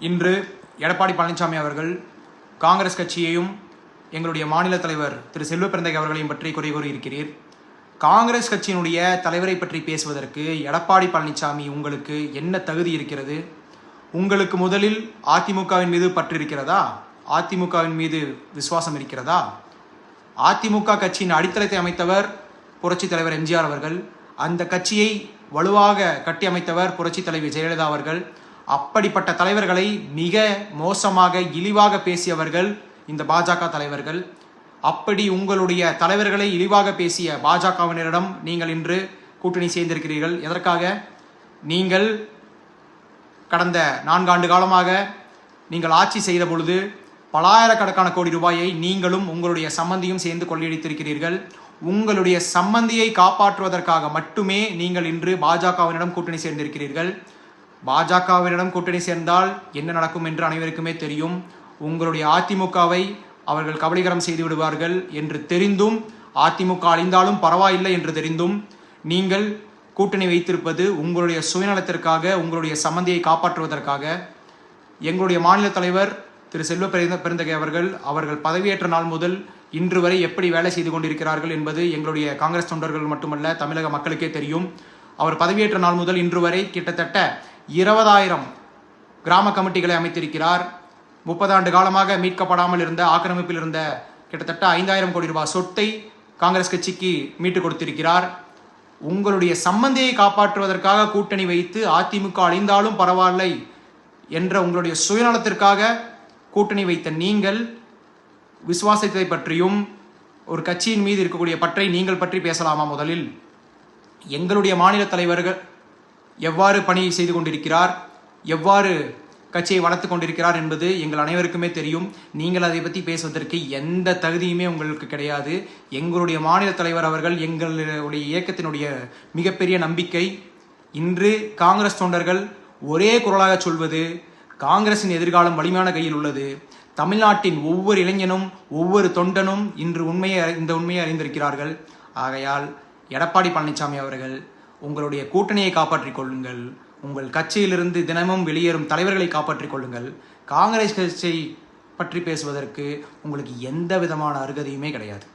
இன்று எடப்பாடி பழனிசாமி அவர்கள் காங்கிரஸ் கட்சியையும் எங்களுடைய மாநில தலைவர் திரு செல்வப்பிரந்தகை அவர்களையும் பற்றி குறை கூறியிருக்கிறீர். காங்கிரஸ் கட்சியினுடைய தலைவரை பற்றி பேசுவதற்கு எடப்பாடி பழனிசாமி உங்களுக்கு என்ன தகுதி இருக்கிறது? உங்களுக்கு முதலில் அதிமுகவின் மீது பற்று இருக்கிறதா? அதிமுகவின் மீது விசுவாசம் இருக்கிறதா? அதிமுக கட்சியின் அடித்தளத்தை அமைத்தவர் புரட்சி தலைவர் எம்ஜிஆர் அவர்கள். அந்த கட்சியை வலுவாக கட்டி அமைத்தவர் புரட்சி தலைவி ஜெயலலிதா அவர்கள். அப்படிப்பட்ட தலைவர்களை மிக மோசமாக இழிவாக பேசியவர்கள் இந்த பாஜக தலைவர்கள். அப்படி உங்களுடைய தலைவர்களை இழிவாக பேசிய பாஜகவினரிடம் நீங்கள் இன்று கூட்டணி சேர்ந்திருக்கிறீர்கள். எதற்காக? நீங்கள் கடந்த 4 ஆண்டு காலமாக நீங்கள் ஆட்சி செய்த பொழுது பலாயிரக்கணக்கான கோடி ரூபாயை நீங்களும் உங்களுடைய சம்பந்தியும் சேர்ந்து கொள்ளையடித்திருக்கிறீர்கள். உங்களுடைய சம்பந்தியை காப்பாற்றுவதற்காக மட்டுமே நீங்கள் இன்று பாஜகவினிடம் கூட்டணி சேர்ந்திருக்கிறீர்கள். பாஜகவினிடம் கூட்டணி சேர்ந்தால் என்ன நடக்கும் என்று அனைவருக்குமே தெரியும். உங்களுடைய அதிமுகவை அவர்கள் கபலீகரம் செய்து விடுவார்கள் என்று தெரிந்தும், அதிமுக அழிந்தாலும் பரவாயில்லை என்று தெரிந்தும் நீங்கள் கூட்டணி வைத்திருப்பது உங்களுடைய சுயநலத்திற்காக, உங்களுடைய சம்பந்தியை காப்பாற்றுவதற்காக. எங்களுடைய மாநில தலைவர் திரு செல்வப்பிரந்தகை அவர்கள் பதவியேற்ற நாள் முதல் இன்று வரை எப்படி வேலை செய்து கொண்டிருக்கிறார்கள் என்பது எங்களுடைய காங்கிரஸ் தொண்டர்கள் மட்டுமல்ல, தமிழக மக்களுக்கே தெரியும். அவர் பதவியேற்ற நாள் முதல் இன்று வரை கிட்டத்தட்ட 20,000 கிராம கமிட்டிகளை அமைத்திருக்கிறார். 30 ஆண்டு காலமாக மீட்கப்படாமல் இருந்த, ஆக்கிரமிப்பில் இருந்த கிட்டத்தட்ட 5,000 கோடி ரூபாய் சொத்தை காங்கிரஸ் கட்சிக்கு மீட்டு கொடுத்திருக்கிறார். உங்களுடைய சம்பந்தியை காப்பாற்றுவதற்காக கூட்டணி வைத்து அதிமுக அழிந்தாலும் பரவாயில்லை என்ற உங்களுடைய சுயநலத்திற்காக கூட்டணி வைத்த நீங்கள் விசுவாசத்தை பற்றியும் ஒரு கட்சியின் மீது இருக்கக்கூடிய பற்றை நீங்கள் பற்றி பேசலாமா? முதலில் எங்களுடைய மாநில தலைவர்கள் எவ்வாறு பணி செய்து கொண்டிருக்கிறார், எவ்வாறு கட்சியை வளர்த்து கொண்டிருக்கிறார் என்பது எங்கள் அனைவருக்குமே தெரியும். நீங்கள் அதை பற்றி பேசுவதற்கு எந்த தகுதியுமே உங்களுக்கு கிடையாது. எங்களுடைய மாநில தலைவர் அவர்கள் எங்களுடைய இயக்கத்தினுடைய மிகப்பெரிய நம்பிக்கை. இன்று காங்கிரஸ் தொண்டர்கள் ஒரே குரலாக சொல்வது, காங்கிரசின் எதிர்காலம் வலிமையான கையில் உள்ளது. தமிழ்நாட்டின் ஒவ்வொரு இளைஞனும் ஒவ்வொரு தொண்டனும் இன்று இந்த உண்மையை அறிந்திருக்கிறார்கள். ஆகையால் எடப்பாடி பழனிசாமி அவர்கள் உங்களுடைய கூட்டணியை காப்பாற்றிக் கொள்ளுங்கள். உங்கள் கட்சியிலிருந்து தினமும் வெளியேறும் தலைவர்களை காப்பாற்றிக் கொள்ளுங்கள். காங்கிரஸ் கட்சியை பற்றி பேசுவதற்கு உங்களுக்கு எந்த விதமான அருகதையுமே கிடையாது.